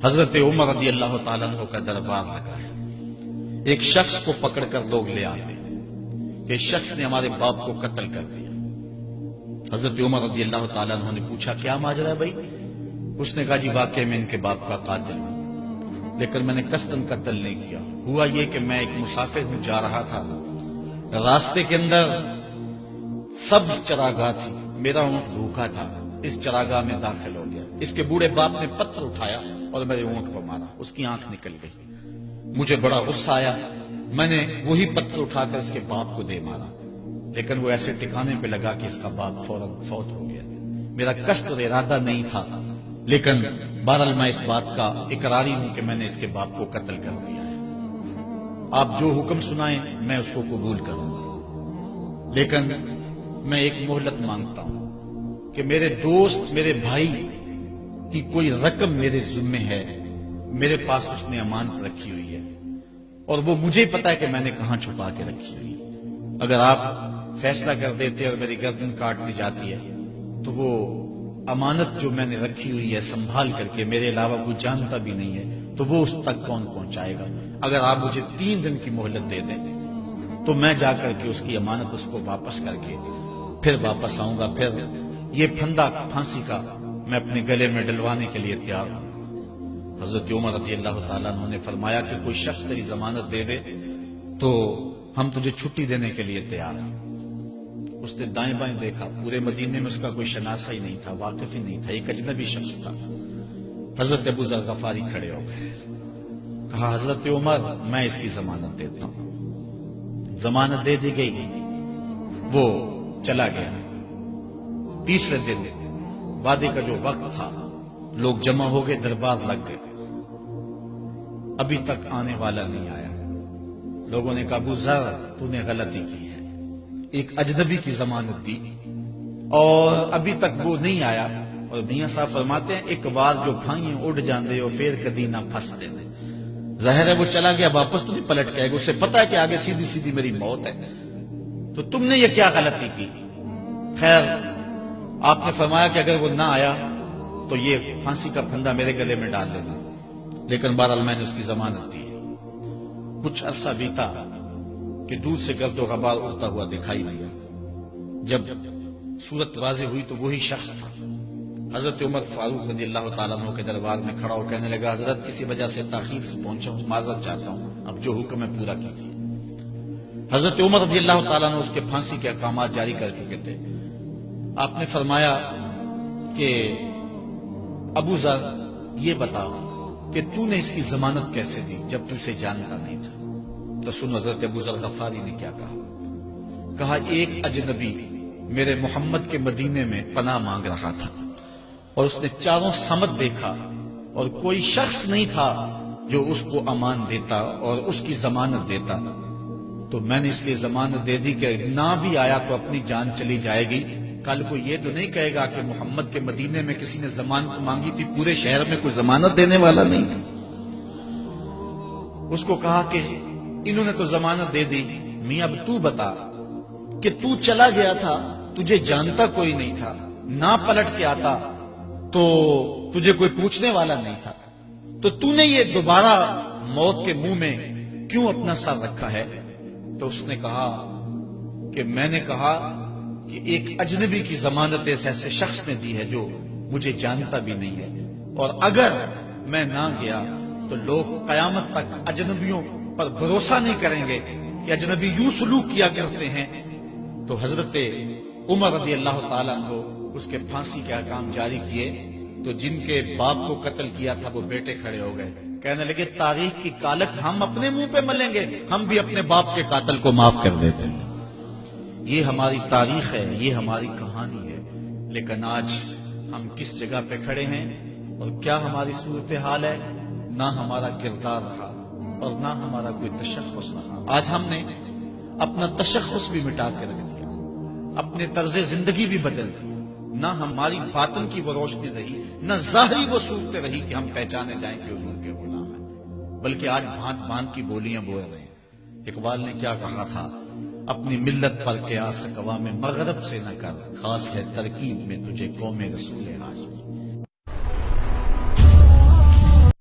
حضرت عمر رضی اللہ تعالیٰ عنہ کا دربار لگا ہے. ایک شخص کو پکڑ کر لوگ لے آتے ہیں کہ شخص نے ہمارے باپ کو قتل کر دیا. حضرت عمر رضی اللہ تعالیٰ عنہ نے پوچھا کیا ماجرا ہے بھائی؟ اس نے کہا جی واقعی میں ان کے باپ کا قاتل ہوں، لیکن میں نے قصداً قتل نہیں کیا. ہوا یہ کہ میں ایک مسافر ہوں، جا رہا تھا، راستے کے اندر سبز چراگاہ تھی، میرا اونٹ بھوکا تھا، اس چراگاہ میں داخل ہو گیا. اس کے بوڑھے باپ نے پتھر اٹھایا اور میرے اونٹ کو مارا، اس کی آنکھ نکل گئی. مجھے بڑا غصہ آیا، میں نے وہی پتھر اٹھا کر اس کے باپ کو دے مارا، لیکن وہ ایسے ٹھکانے پہ لگا کہ اس کا باپ فوراً فوت ہو گیا. میرا قصد اور ارادہ نہیں تھا، لیکن بہرحال میں اس بات کا اقراری ہوں کہ میں نے اس کے باپ کو قتل کر دیا ہے. آپ جو حکم سنائیں میں اس کو قبول کروں گا، لیکن میں ایک مہلت مانگتا ہوں کہ میرے دوست، میرے بھائی کی کوئی رقم میرے ذمہ ہے، میرے پاس اس نے امانت رکھی ہوئی ہے اور وہ مجھے پتا ہے کہ میں نے کہاں چھپا کے رکھی ہوئی ہے. اگر آپ فیصلہ کر دیتے اور میری گردن کاٹ دی جاتی ہے تو وہ امانت جو میں نے رکھی ہوئی ہے سنبھال کر کے، میرے علاوہ کوئی جانتا بھی نہیں ہے، تو وہ اس تک کون پہنچائے گا؟ اگر آپ مجھے 3 دن کی مہلت دے دیں تو میں جا کر کے اس کی امانت اس کو واپس کر کے پھر واپس آؤں گا. پھر یہ پھندا پھانسی کا میں اپنے گلے میں ڈلوانے کے لیے تیار ہوں. حضرت عمر رضی اللہ تعالیٰ عنہ نے فرمایا کہ کوئی شخص تیری ضمانت دے دے تو ہم تجھے چھٹی دینے کے لیے تیار ہیں. اس نے دائیں بائیں دیکھا، پورے مدینے میں اس کا کوئی شناسہ ہی نہیں تھا، واقف ہی نہیں تھا، ایک اجنبی شخص تھا. حضرت ابو ذر غفاری کھڑے ہو گئے، کہا حضرت عمر میں اس کی ضمانت دیتا ہوں. ضمانت دے دی گئی، وہ چلا گیا. تیسرے دن وعدے کا جو وقت تھا، لوگ جمع ہو گئے، دربار لگ گئے، ابھی تک آنے والا نہیں آیا. لوگوں نے کہا ابو ذر تو نے غلطی کی ہے، ایک اجنبی کی ضمانت دی اور ابھی تک وہ نہیں آیا. اور میاں صاحب فرماتے ہیں ایک بار جو بھائیں اڑ جاندے اور پھر کدی نہ پھنستے نے. ظاہر ہے وہ چلا گیا، واپس تو نہیں پلٹ کے آئے گا، اسے پتا ہے کہ آگے سیدھی سیدھی میری موت ہے، تو تم نے یہ کیا غلطی کی؟ خیر آپ نے فرمایا کہ اگر وہ نہ آیا تو یہ پھانسی کا پھندا میرے گلے میں ڈال دینا، لیکن بہرحال میں نے اس کی ضمانت دی. کچھ عرصہ بیتا کہ دور سے گرد و غبار اڑتا ہوا دکھائی دیا. جب صورت واضح ہوئی تو وہی شخص تھا. حضرت عمر فاروق رضی اللہ تعالیٰ عنہ کے دربار میں کھڑا ہو کہنے لگا حضرت کسی وجہ سے تاخیر سے پہنچا ہوں، معذرت چاہتا ہوں، اب جو حکم ہے پورا کیجیے. حضرت عمر رضی اللہ تعالیٰ عنہ اس کے پھانسی کے احکامات جاری کر چکے تھے. آپ نے فرمایا کہ ابو ذر یہ بتا کہ تو نے اس کی ضمانت کیسے دی جب تو اسے جانتا نہیں تھا؟ تو سن حضرت ابو ذر غفاری نے کیا کہا ایک اجنبی میرے محمد کے مدینے میں پناہ مانگ رہا تھا اور اس نے چاروں سمت دیکھا اور کوئی شخص نہیں تھا جو اس کو امان دیتا اور اس کی ضمانت دیتا، تو میں نے اس لیے ضمانت دے دی کہ نہ بھی آیا تو اپنی جان چلی جائے گی. کل کو یہ تو نہیں کہے گا کہ محمد کے مدینے میں کسی نے ضمانت مانگی تھی، پورے شہر میں کوئی ضمانت دینے والا نہیں تھا. اس کو کہا کہ انہوں نے تو ضمانت دے دی، میاں اب تو بتا کہ تو چلا گیا تھا، تجھے جانتا کوئی نہیں تھا، نہ پلٹ کے آتا تو تجھے کوئی پوچھنے والا نہیں تھا، تو تو نے یہ دوبارہ موت کے منہ میں کیوں اپنا سر رکھا ہے؟ تو اس نے کہا کہ میں نے کہا کہ ایک اجنبی کی ضمانت ایسے شخص نے دی ہے جو مجھے جانتا بھی نہیں ہے، اور اگر میں نہ گیا تو لوگ قیامت تک اجنبیوں پر بھروسہ نہیں کریں گے کہ اجنبی یوں سلوک کیا کرتے ہیں. تو حضرت عمر رضی اللہ تعالیٰ عنہ اس کے پھانسی کے احکام جاری کیے. تو جن کے باپ کو قتل کیا تھا وہ بیٹے کھڑے ہو گئے، کہنے لگے تاریخ کی کالک ہم اپنے منہ پہ ملیں گے، ہم بھی اپنے باپ کے قاتل کو معاف کر دیتے ہیں. یہ ہماری تاریخ ہے، یہ ہماری کہانی ہے. لیکن آج ہم کس جگہ پہ کھڑے ہیں اور کیا ہماری صورتحال ہے؟ نہ ہمارا کردار رہا اور نہ ہمارا کوئی تشخص رہا. آج ہم نے اپنا تشخص بھی مٹا کے رکھ دیا، اپنے طرز زندگی بھی بدل دی. نہ ہماری باطن کی وہ روشنی رہی، نہ ظاہری وہ صورت رہی کہ ہم پہچانے جائیں کہ حضور کے غلام ہیں، بلکہ آج بھانت بھانت کی بولیاں بول رہے ہیں. اقبال نے کیا کہا تھا؟ اپنی ملت پر قیاس قوام مغرب سے نہ کر، خاص ہے ترکیب میں تجھے قوم رسول ہاشم.